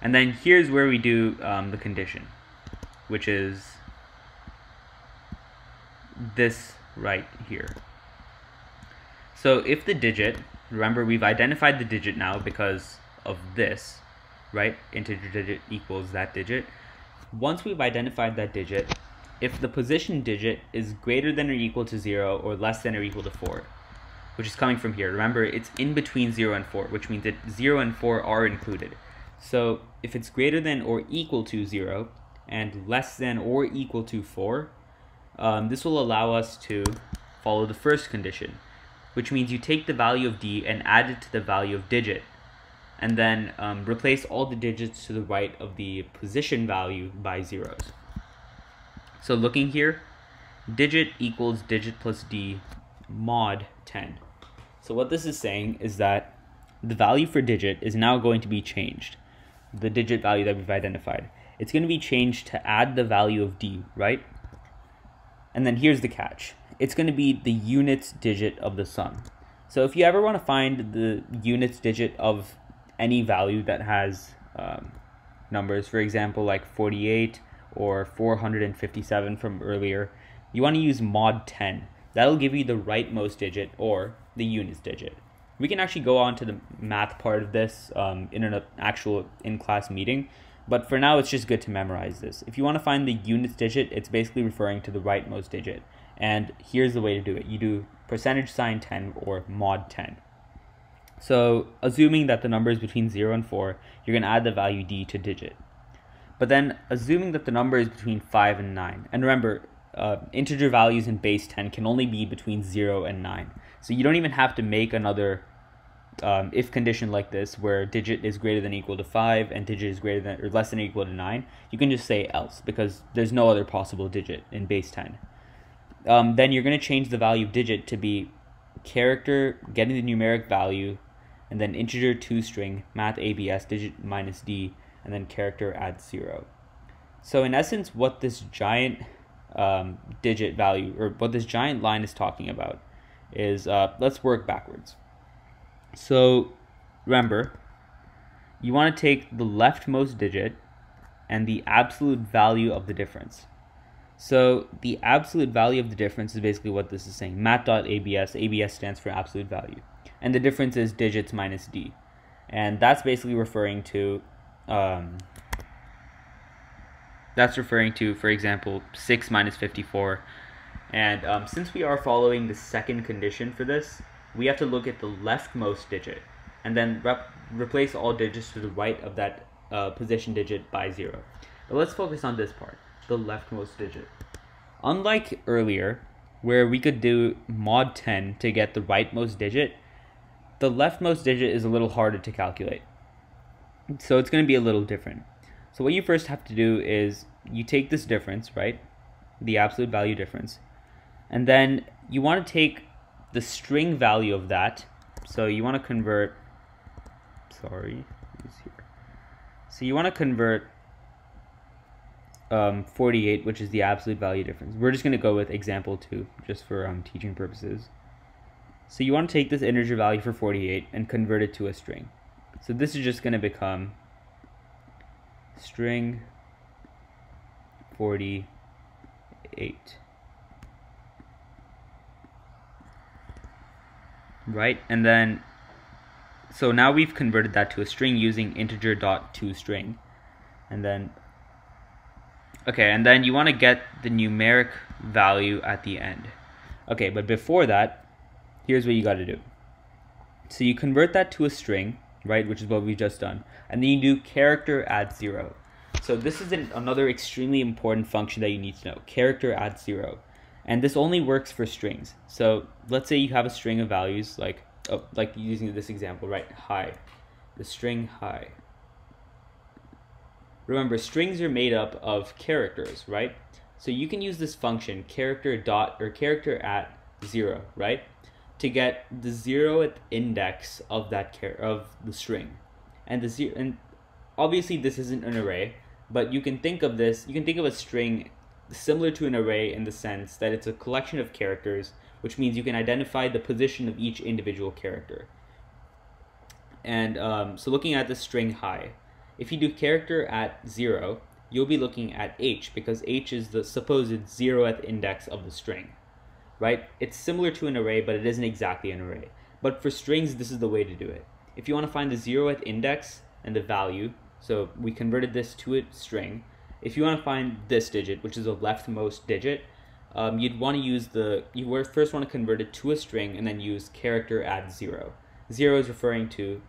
And then here's where we do the condition, which is this right here. So if the digit, remember we've identified the digit now because of this, right? Integer digit equals that digit. Once we've identified that digit, if the position digit is greater than or equal to 0 or less than or equal to 4, which is coming from here, remember it's in between 0 and 4, which means that 0 and 4 are included. So if it's greater than or equal to 0 and less than or equal to 4, this will allow us to follow the first condition, which means you take the value of d and add it to the value of digit, and then replace all the digits to the right of the position value by zeros. So looking here, digit equals digit plus d mod 10. So what this is saying is that the value for digit is now going to be changed. The digit value that we've identified, it's going to be changed to add the value of d, right? And then here's the catch. It's going to be the units digit of the sum. So if you ever want to find the units digit of any value that has numbers, for example, like 48 or 457 from earlier, you want to use mod 10. That'll give you the rightmost digit or the units digit. We can actually go on to the math part of this in an actual in-class meeting, but for now it's just good to memorize this. If you want to find the units digit, it's basically referring to the rightmost digit. And here's the way to do it. You do percentage sign 10 or mod 10. So assuming that the number is between 0 and 4, you're going to add the value d to digit. But then assuming that the number is between 5 and 9, and remember, integer values in base 10 can only be between 0 and 9. So you don't even have to make another if condition like this where digit is greater than or equal to 5 and digit is greater than or less than or equal to 9. You can just say else because there's no other possible digit in base 10. Then you're going to change the value of digit to be character getting the numeric value, and then integer to string math ABS digit minus d, and then character adds 0. So in essence, what this giant digit value, or what this giant line is talking about is, let's work backwards. So remember, you want to take the leftmost digit and the absolute value of the difference. So the absolute value of the difference is basically what this is saying, mat.abs. ABS stands for absolute value, and the difference is digits minus d, and that's basically referring to for example 6 minus 54. And since we are following the second condition for this, we have to look at the leftmost digit and then replace all digits to the right of that position digit by 0. But let's focus on this part, the leftmost digit. Unlike earlier, where we could do mod 10 to get the rightmost digit, the leftmost digit is a little harder to calculate. So it's going to be a little different. So what you first have to do is you take this difference, right? The absolute value difference. And then you want to take the string value of that. So you want to convert, so you want to convert 48, which is the absolute value difference. We're just going to go with example 2 just for teaching purposes. So you want to take this integer value for 48 and convert it to a string. So this is just going to become string 48. Right? And then, so now we've converted that to a string using integer.toString. And then, okay, and then you want to get the numeric value at the end. Okay, but before that, here's what you got to do. So you convert that to a string, right, which is what we've just done, and then you do character add 0. So this is another extremely important function that you need to know, character add 0. And this only works for strings. So let's say you have a string of values, like using this example, right, hi, the string hi. Remember, strings are made up of characters, right? So you can use this function, character dot or character at 0, right, to get the 0th index of that of the string. And obviously this isn't an array, but you can think of this, you can think of a string similar to an array in the sense that it's a collection of characters, which means you can identify the position of each individual character. And so looking at the string hi, If you do character at 0, you'll be looking at h, because h is the supposed 0th index of the string, right? It's similar to an array, but it isn't exactly an array. But for strings, this is the way to do it. If you want to find the 0th index and the value, so we converted this to a string. If you want to find this digit, which is the leftmost digit, you'd want to use you first want to convert it to a string and then use character at 0. 0 is referring to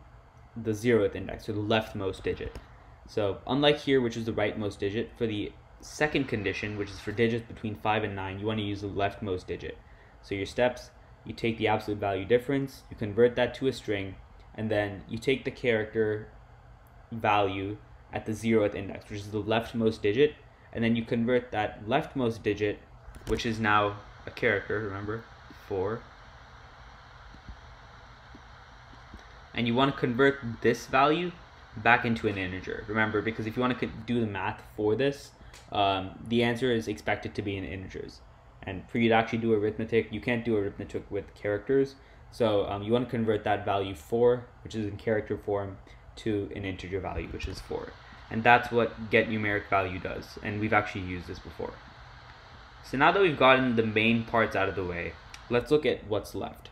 the 0th index, or the leftmost digit. So unlike here, which is the rightmost digit, for the second condition, which is for digits between 5 and 9, you want to use the leftmost digit. So your steps, you take the absolute value difference, you convert that to a string, and then you take the character value at the 0th index, which is the leftmost digit, and then you convert that leftmost digit, which is now a character, remember, 4, and you want to convert this value back into an integer. Remember, because if you want to do the math for this, the answer is expected to be in integers. And for you to actually do arithmetic, you can't do arithmetic with characters. So you want to convert that value 4, which is in character form, to an integer value, which is 4. And that's what get numeric value does. And we've actually used this before. So now that we've gotten the main parts out of the way, let's look at what's left.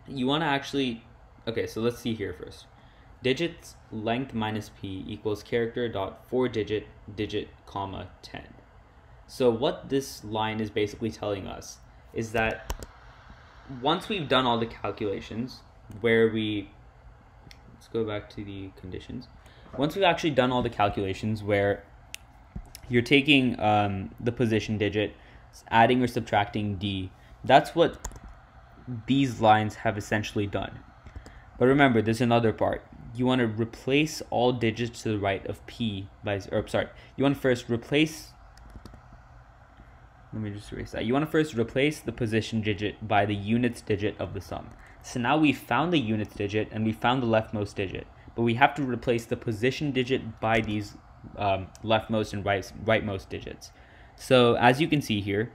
You want to actually, okay, so let's see here first. Digits length minus p equals character dot 4 digit comma 10. So what this line is basically telling us is that once we've done all the calculations, let's go back to the conditions. Once we've actually done all the calculations where you're taking the position digit, adding or subtracting d, that's what these lines have essentially done. But remember, there's another part. You want to replace all digits to the right of p by, you want to first replace, let me just erase that. You want to first replace the position digit by the units digit of the sum. So now we found the units digit and we found the leftmost digit, but we have to replace the position digit by these leftmost and rightmost digits. So as you can see here,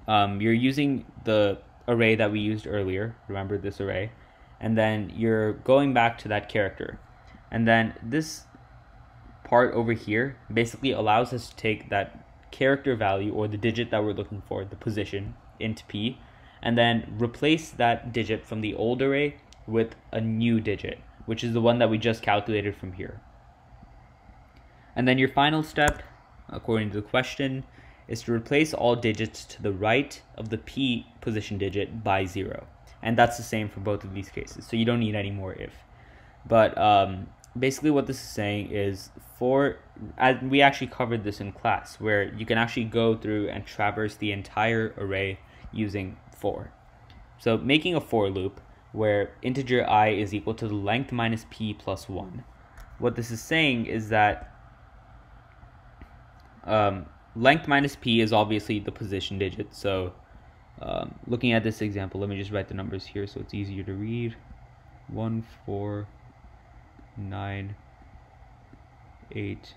you're using the array that we used earlier. Remember this array. And then you're going back to that character. And then this part over here basically allows us to take that character value, or the digit that we're looking for, the position, into p, and then replace that digit from the old array with a new digit, which is the one that we just calculated from here. And then your final step, according to the question, is to replace all digits to the right of the p position digit by 0. And that's the same for both of these cases, so you don't need any more if. But basically what this is saying is, we actually covered this in class, where you can actually go through and traverse the entire array using for. So making a for loop where integer I is equal to the length minus p plus 1. What this is saying is that length minus p is obviously the position digit, so looking at this example, let me just write the numbers here so it's easier to read. 1, 4, 9, 8,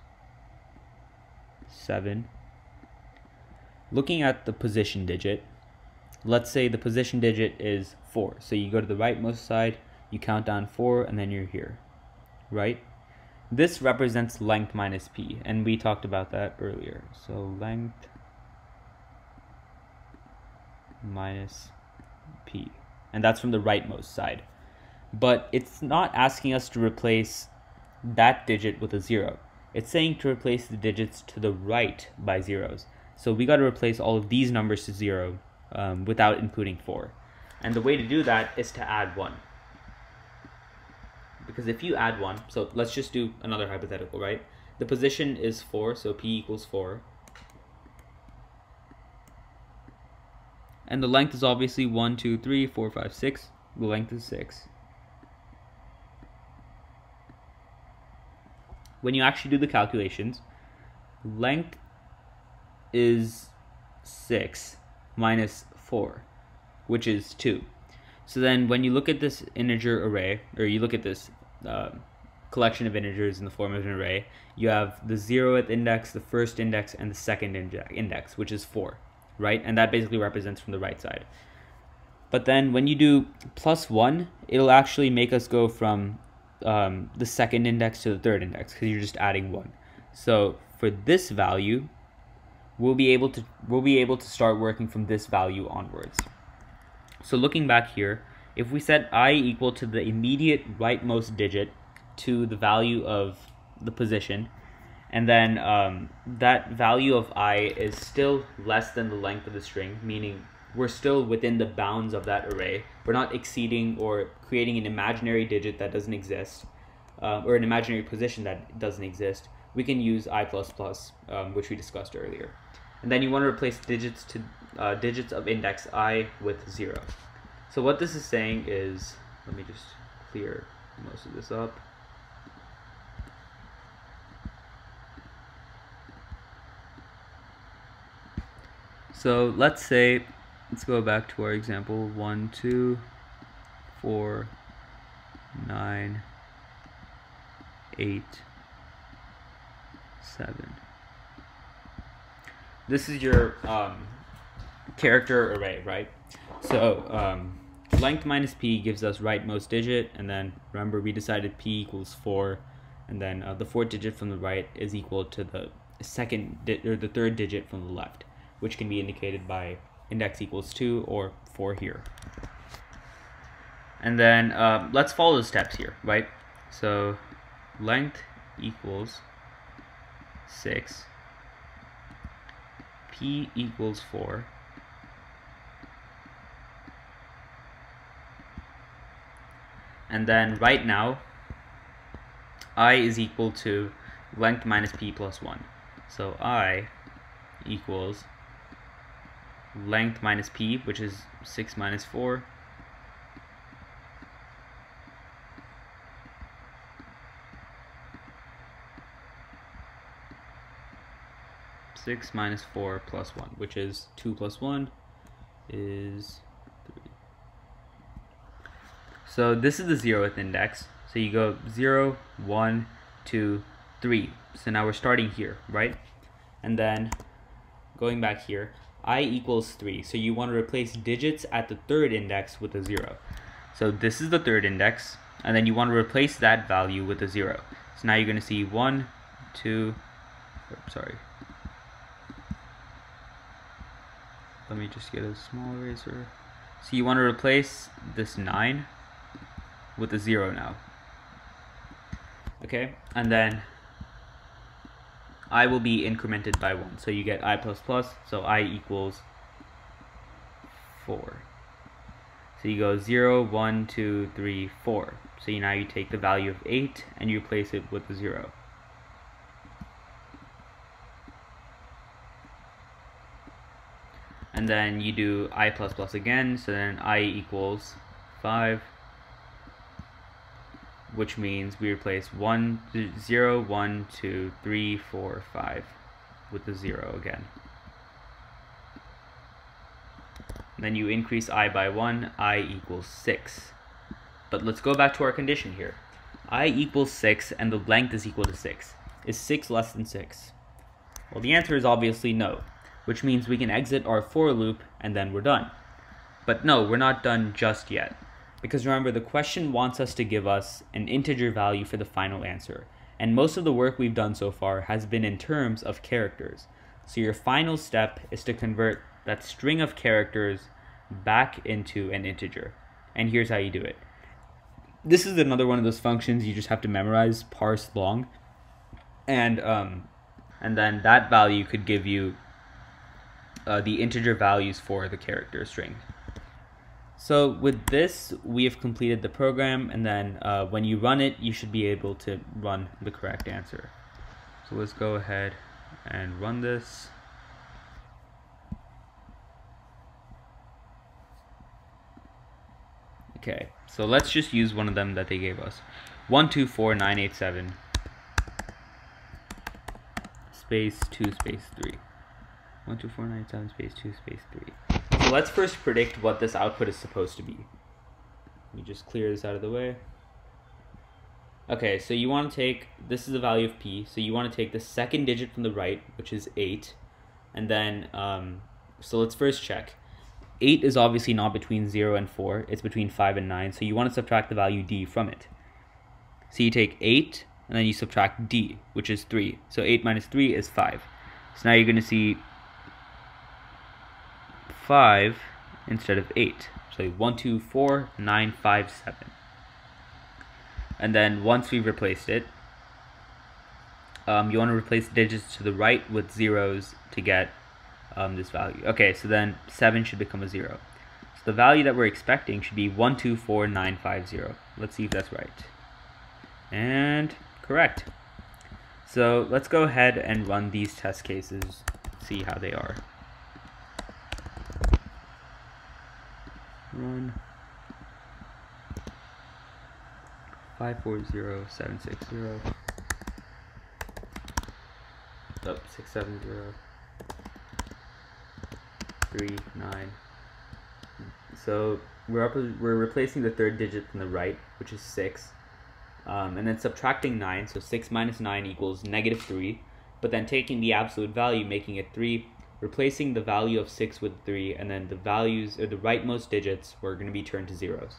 7. Looking at the position digit, let's say the position digit is 4. So you go to the rightmost side, you count down 4, and then you're here, right? This represents length minus p, and we talked about that earlier. So length minus p, and that's from the rightmost side. But it's not asking us to replace that digit with a 0. It's saying to replace the digits to the right by zeros. So we got to replace all of these numbers to 0 without including 4. And the way to do that is to add 1. Because if you add 1, so let's just do another hypothetical, right? The position is 4, so p equals 4. And the length is obviously 1, 2, 3, 4, 5, 6. The length is 6. When you actually do the calculations, length is 6 minus 4, which is 2. So then when you look at this integer array, or you look at this collection of integers in the form of an array, you have the 0th index, the first index, and the second index, which is 4, right? And that basically represents from the right side. But then when you do plus 1, it'll actually make us go from the second index to the third index because you're just adding 1. So for this value, we'll be able to start working from this value onwards. So looking back here, if we set I equal to the immediate rightmost digit to the value of the position, and then that value of I is still less than the length of the string, meaning we're still within the bounds of that array. We're not exceeding or creating an imaginary digit that doesn't exist, or an imaginary position that doesn't exist. We can use I++, which we discussed earlier. And then you want to replace digits of index I with 0. So what this is saying is, let me just clear most of this up. So let's go back to our example, 1, 2, 4, 9, 8, 7. This is your character array, right? So length minus p gives us rightmost digit, and then remember we decided p equals 4, and then the fourth digit from the right is equal to the the third digit from the left, which can be indicated by index equals 2 or 4 here. And then let's follow the steps here, right? So length equals 6, p equals 4, and then right now I is equal to length minus p plus 1. So I equals length minus p, which is 6 minus 4, minus 4 plus 1, which is 2 plus 1 is 3. So this is the 0th index. So you go 0, 1, 2, 3. So now we're starting here, right? And then going back here, I equals 3. So you want to replace digits at the third index with a 0. So this is the third index, and then you want to replace that value with a 0. So now you're going to see 1, 2, sorry. Let me just get a small eraser. So you want to replace this 9 with a 0 now. Okay, and then I will be incremented by 1. So you get I++, so I equals 4. So you go 0, 1, 2, 3, 4. So now you take the value of 8 and you replace it with a 0. And then you do I++ again, so then I equals 5, which means we replace 0, 1, 2, 3, 4, 5 with the 0 again. And then you increase I by 1, I equals 6. But let's go back to our condition here. I equals 6 and the length is equal to 6. Is 6 less than 6? Well, the answer is obviously no, which means we can exit our for loop and then we're done. But no, we're not done just yet. Because remember, the question wants us to give us an integer value for the final answer. And most of the work we've done so far has been in terms of characters. So your final step is to convert that string of characters back into an integer. And here's how you do it. This is another one of those functions you just have to memorize, parse long. And then that value could give you the integer values for the character string. So with this, we have completed the program, and then when you run it, you should be able to run the correct answer. So let's go ahead and run this. Okay, so let's just use one of them that they gave us. 124987 space 2 space 3. 124987 space 2 space 3. So let's first predict what this output is supposed to be. Let me just clear this out of the way. Okay, so you want to take, this is the value of p, so you want to take the second digit from the right, which is 8, and then, so let's first check. 8 is obviously not between 0 and 4, it's between 5 and 9, so you want to subtract the value d from it. So you take 8, and then you subtract d, which is 3. So 8 minus 3 is 5. So now you're going to see 5 instead of 8. So 1, 2, 4, 9, 5, 7. And then once we've replaced it, you want to replace digits to the right with zeros to get this value. Okay, so then 7 should become a 0. So the value that we're expecting should be 124950. Let's see if that's right. And correct. So let's go ahead and run these test cases, see how they are. Run 540760. Oh, 670 39. So we're replacing the third digit from the right, which is 6, and then subtracting 9. So 6 minus 9 equals -3. But then taking the absolute value, making it 3, replacing the value of 6 with 3, and then the values, or the rightmost digits, were going to be turned to zeros.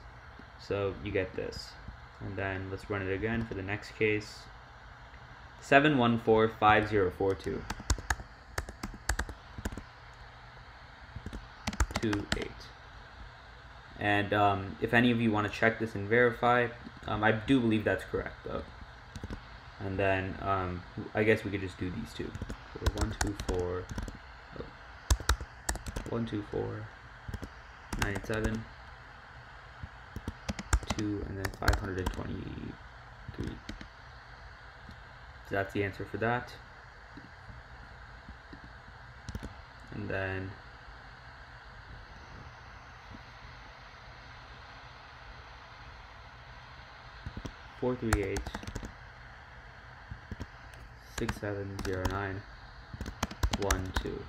So you get this. And then let's run it again for the next case. 7145042. 28. And if any of you want to check this and verify, I do believe that's correct though. And then I guess we could just do these two. So 124, 124, 97, 2, and then 523. So that's the answer for that. And then four, 3, 8, 6, 7, 0, 9, 1, 2.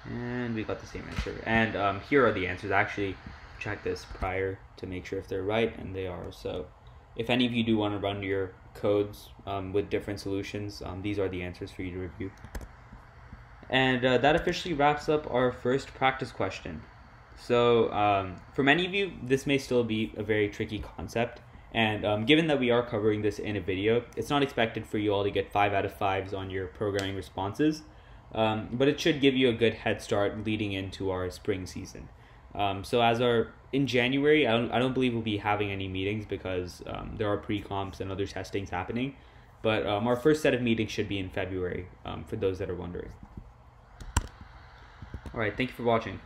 And we got the same answer. And here are the answers. I actually checked this prior to make sure if they're right, and they are. So if any of you do want to run your codes with different solutions, these are the answers for you to review. And that officially wraps up our first practice question. So for many of you, this may still be a very tricky concept. And given that we are covering this in a video, it's not expected for you all to get 5 out of 5s on your programming responses. But it should give you a good head start leading into our spring season. So in January, I don't believe we'll be having any meetings because there are pre-comps and other testings happening. But our first set of meetings should be in February, for those that are wondering. All right, thank you for watching.